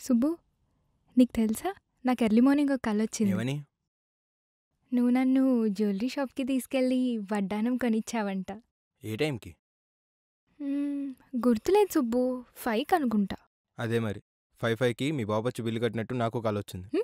సుబ్బు, నీకు తెలుసా నాకు ఎర్లీ మార్నింగ్ ఒక కల వచ్చింది. ఏమని? నువ్వు నన్ను జ్యువెలరీ షాప్కి తీసుకెళ్ళి వడ్డానం కొనిచ్చావంట. ఏ టైంకి? గుర్తులేదు సుబ్బు, 5కి అనుకుంటా. అదే మరి 5కి మీ బాబు వచ్చి బిల్లు కట్టినట్టు నాకు కాల్ వచ్చింది.